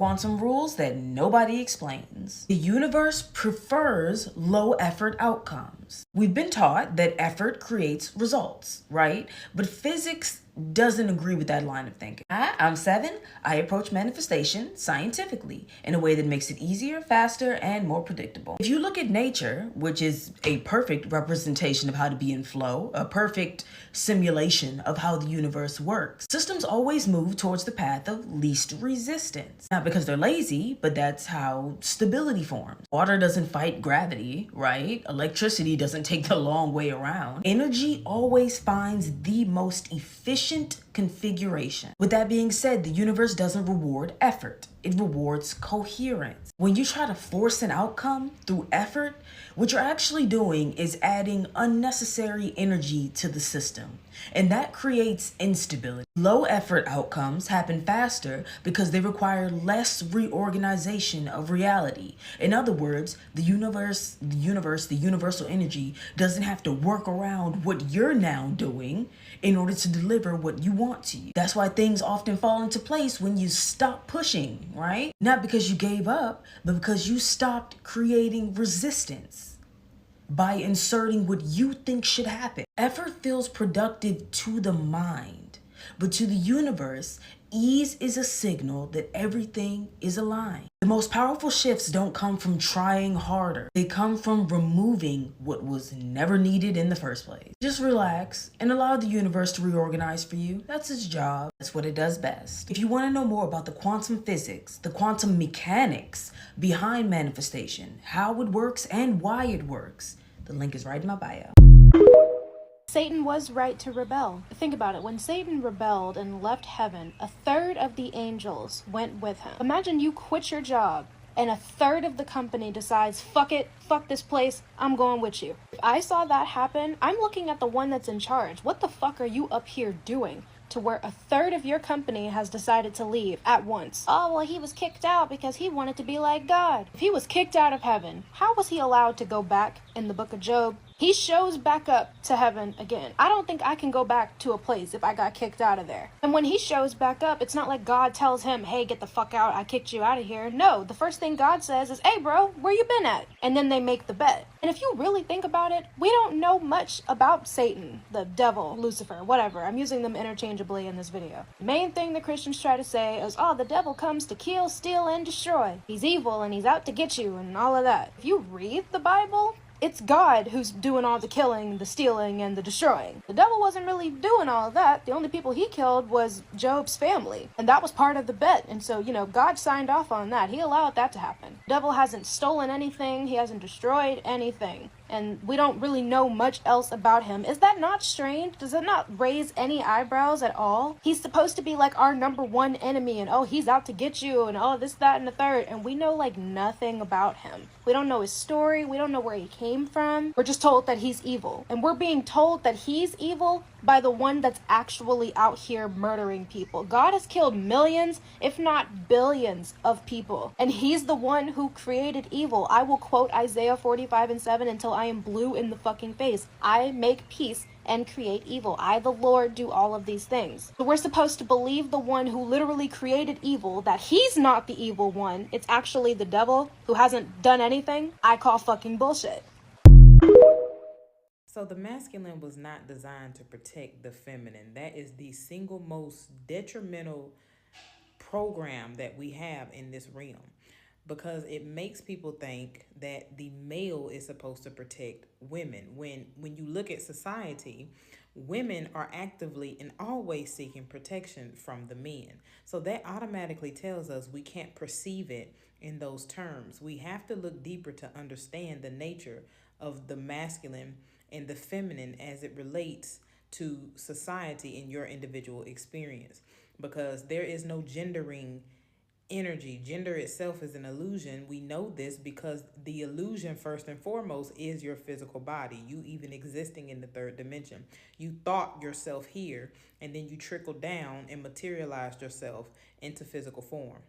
Quantum rules that nobody explains. The universe prefers low effort outcomes. We've been taught that effort creates results, right? But physics doesn't agree with that line of thinking. Hi, I'm Seven. I approach manifestation scientifically in a way that makes it easier, faster, and more predictable. If you look at nature, which is a perfect representation of how to be in flow, a perfect simulation of how the universe works, systems always move towards the path of least resistance. Not because they're lazy, but that's how stability forms. Water doesn't fight gravity, right? Electricity doesn't take the long way around. Energy always finds the most efficient configuration. With that being said, the universe doesn't reward effort. It rewards coherence. When you try to force an outcome through effort, what you're actually doing is adding unnecessary energy to the system. And that creates instability. Low effort outcomes happen faster because they require less reorganization of reality. In other words, the universal energy doesn't have to work around what you're now doing in order to deliver what you want to you. That's why things often fall into place when you stop pushing, right? Not because you gave up, but because you stopped creating resistance by inserting what you think should happen. Effort feels productive to the mind, but to the universe, ease is a signal that everything is aligned. The most powerful shifts don't come from trying harder. They come from removing what was never needed in the first place. Just relax and allow the universe to reorganize for you. That's its job. That's what it does best. If you want to know more about the quantum physics, the quantum mechanics behind manifestation, how it works and why it works, the link is right in my bio. Satan was right to rebel. Think about it. When Satan rebelled and left heaven, a third of the angels went with him. Imagine you quit your job and a third of the company decides, fuck it, fuck this place, I'm going with you. If I saw that happen, I'm looking at the one that's in charge. What the fuck are you up here doing? To where a third of your company has decided to leave at once. Oh, well, he was kicked out because he wanted to be like God. If he was kicked out of heaven, how was he allowed to go back in the book of Job? He shows back up to heaven again. I don't think I can go back to a place if I got kicked out of there. And when he shows back up, it's not like God tells him, hey, get the fuck out, I kicked you out of here. No, the first thing God says is, hey bro, where you been at? And then they make the bet. And if you really think about it, we don't know much about Satan, the devil, Lucifer, whatever. I'm using them interchangeably in this video. The main thing the Christians try to say is, oh, the devil comes to kill, steal, and destroy. He's evil and he's out to get you and all of that. If you read the Bible, it's God who's doing all the killing, the stealing, and the destroying. The devil wasn't really doing all of that. The only people he killed was Job's family. And that was part of the bet. And so, God signed off on that. He allowed that to happen. The devil hasn't stolen anything. He hasn't destroyed anything. And we don't really know much else about him. Is that not strange? Does it not raise any eyebrows at all? He's supposed to be like our number one enemy and oh, he's out to get you and oh, this, that, and the third. And we know like nothing about him. We don't know his story. We don't know where he came from. We're just told that he's evil. And we're being told that he's evil by the one that's actually out here murdering people. God has killed millions, if not billions of people. And he's the one who created evil. I will quote Isaiah 45:7 until I am blue in the fucking face. I make peace and create evil. I, the Lord, do all of these things. So we're supposed to believe the one who literally created evil, that he's not the evil one. It's actually the devil who hasn't done anything. I call fucking bullshit. So the masculine was not designed to protect the feminine. That is the single most detrimental program that we have in this realm, because it makes people think that the male is supposed to protect women. When you look at society, women are actively and always seeking protection from the men. So that automatically tells us we can't perceive it in those terms. We have to look deeper to understand the nature of the masculine and the feminine as it relates to society and your individual experience, because there is no gendering energy. Gender itself is an illusion. We know this because the illusion, first and foremost, is your physical body, you even existing in the third dimension. You thought yourself here, and then you trickled down and materialized yourself into physical form.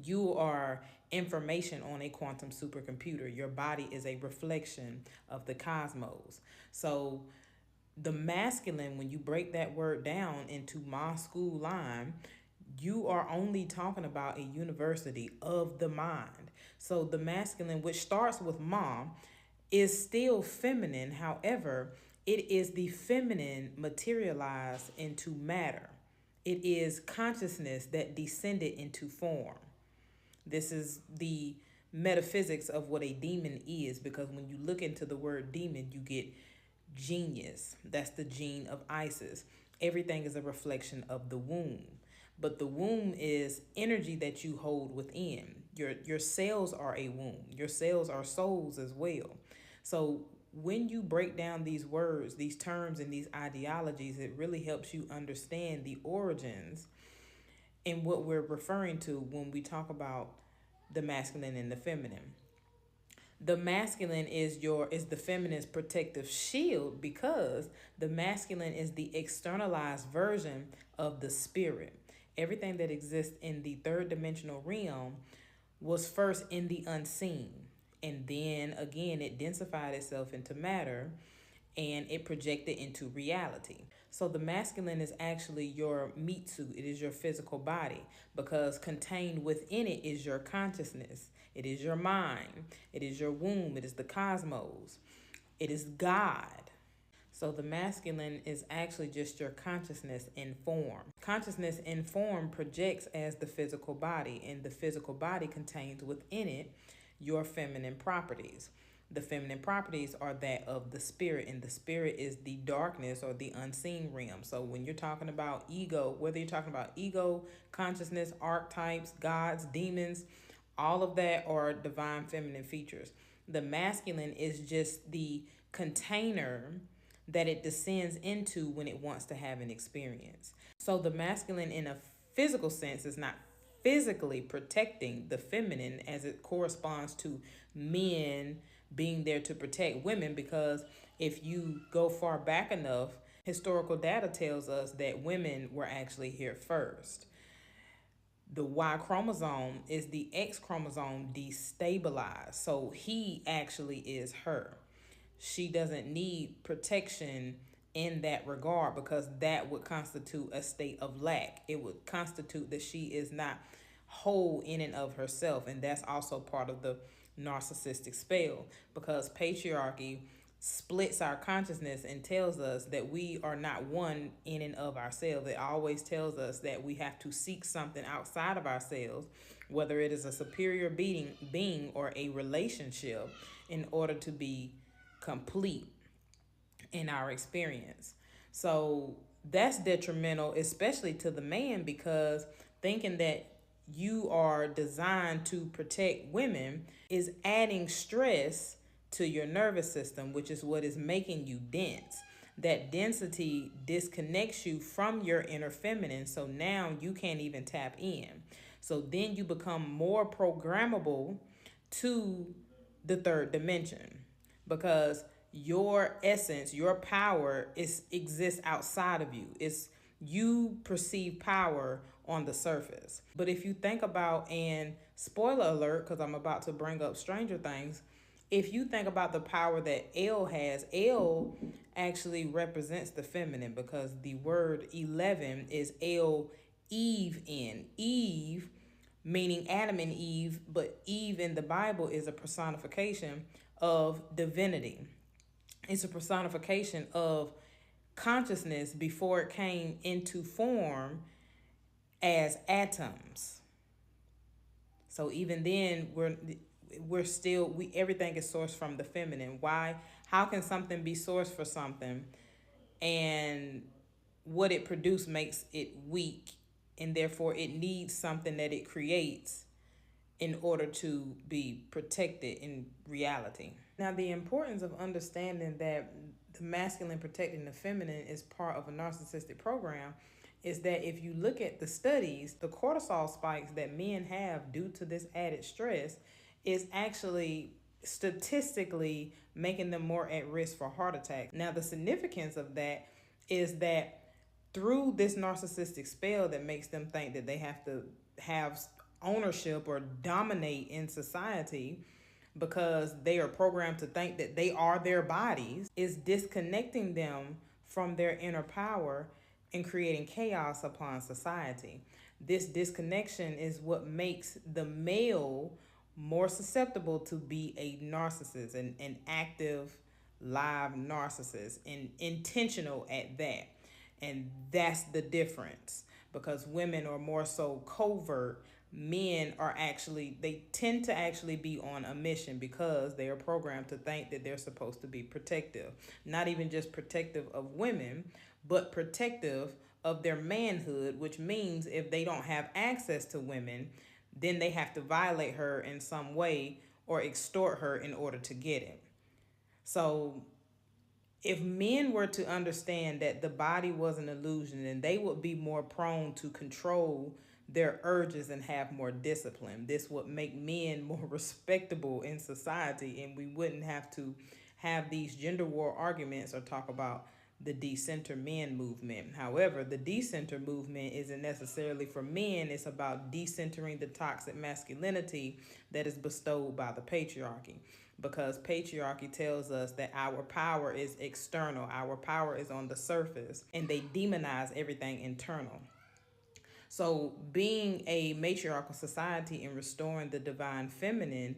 You are information on a quantum supercomputer. Your body is a reflection of the cosmos. So the masculine, when you break that word down into my school line, you are only talking about a university of the mind. So the masculine, which starts with mom, is still feminine. However, it is the feminine materialized into matter. It is consciousness that descended into form. This is the metaphysics of what a demon is, because when you look into the word demon, you get genius. That's the gene of Isis. Everything is a reflection of the womb. But the womb is energy that you hold within. Your cells are a womb. Your cells are souls as well. So when you break down these words, these terms, and these ideologies, it really helps you understand the origins and what we're referring to when we talk about the masculine and the feminine. The masculine is the feminine's protective shield, because the masculine is the externalized version of the spirit. Everything that exists in the third dimensional realm was first in the unseen, and then again it densified itself into matter, and it projected into reality. So the masculine is actually your meat suit. It is your physical body, because contained within it is your consciousness. It is your mind. It is your womb. It is the cosmos. It is God. So the masculine is actually just your consciousness in form. Consciousness in form projects as the physical body, and the physical body contains within it your feminine properties. The feminine properties are that of the spirit, and the spirit is the darkness or the unseen realm. So when you're talking about ego, whether you're talking about ego, consciousness, archetypes, gods, demons, all of that are divine feminine features. The masculine is just the container that it descends into when it wants to have an experience. So the masculine in a physical sense is not physically protecting the feminine as it corresponds to men being there to protect women, because if you go far back enough, historical data tells us that women were actually here first. The Y chromosome is the X chromosome destabilized. So he actually is her. She doesn't need protection in that regard, because that would constitute a state of lack. It would constitute that she is not whole in and of herself. And that's also part of the narcissistic spell, because patriarchy splits our consciousness and tells us that we are not one in and of ourselves. It always tells us that we have to seek something outside of ourselves, whether it is a superior being or a relationship, in order to be complete in our experience. So that's detrimental, especially to the man, because thinking that you are designed to protect women is adding stress to your nervous system, which is what is making you dense. That density disconnects you from your inner feminine, so now you can't even tap in. So then you become more programmable to the third dimension, because your essence, your power exists outside of you. It's you perceive power on the surface. But if you think about, and spoiler alert, because I'm about to bring up Stranger Things, if you think about the power that El has, El actually represents the feminine, because the word 11 is El Eve in. Eve meaning Adam and Eve, but Eve in the Bible is a personification of divinity. It's a personification of consciousness before it came into form as atoms. So even then, we're still everything is sourced from the feminine. Why? How can something be sourced for something, and what it produced makes it weak, and therefore it needs something that it creates in order to be protected in reality. Now, the importance of understanding that the masculine protecting the feminine is part of a narcissistic program is that if you look at the studies, the cortisol spikes that men have due to this added stress is actually statistically making them more at risk for heart attack. Now, the significance of that is that through this narcissistic spell that makes them think that they have to have ownership or dominate in society, because they are programmed to think that they are their bodies, is disconnecting them from their inner power and creating chaos upon society. This disconnection is what makes the male more susceptible to be a narcissist, an active, live narcissist, and intentional at that. And that's the difference, because women are more so covert. Men are actually, they tend to actually be on a mission because they are programmed to think that they're supposed to be protective. Not even just protective of women, but protective of their manhood, which means if they don't have access to women, then they have to violate her in some way or extort her in order to get it. So if men were to understand that the body was an illusion, then they would be more prone to control their urges and have more discipline. This would make men more respectable in society, and we wouldn't have to have these gender war arguments or talk about the decenter men movement. However, the decenter movement isn't necessarily for men. It's about decentering the toxic masculinity that is bestowed by the patriarchy, because patriarchy tells us that our power is external, our power is on the surface, and they demonize everything internal. So being a matriarchal society and restoring the divine feminine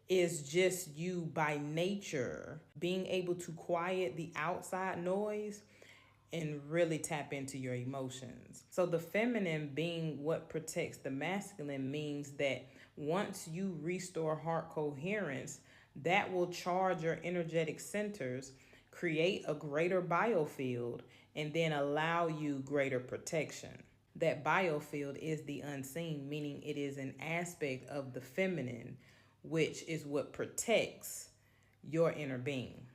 is just you by nature being able to quiet the outside noise and really tap into your emotions. So the feminine being what protects the masculine means that once you restore heart coherence, that will charge your energetic centers, create a greater biofield, and then allow you greater protection. That biofield is the unseen, meaning it is an aspect of the feminine, which is what protects your inner being.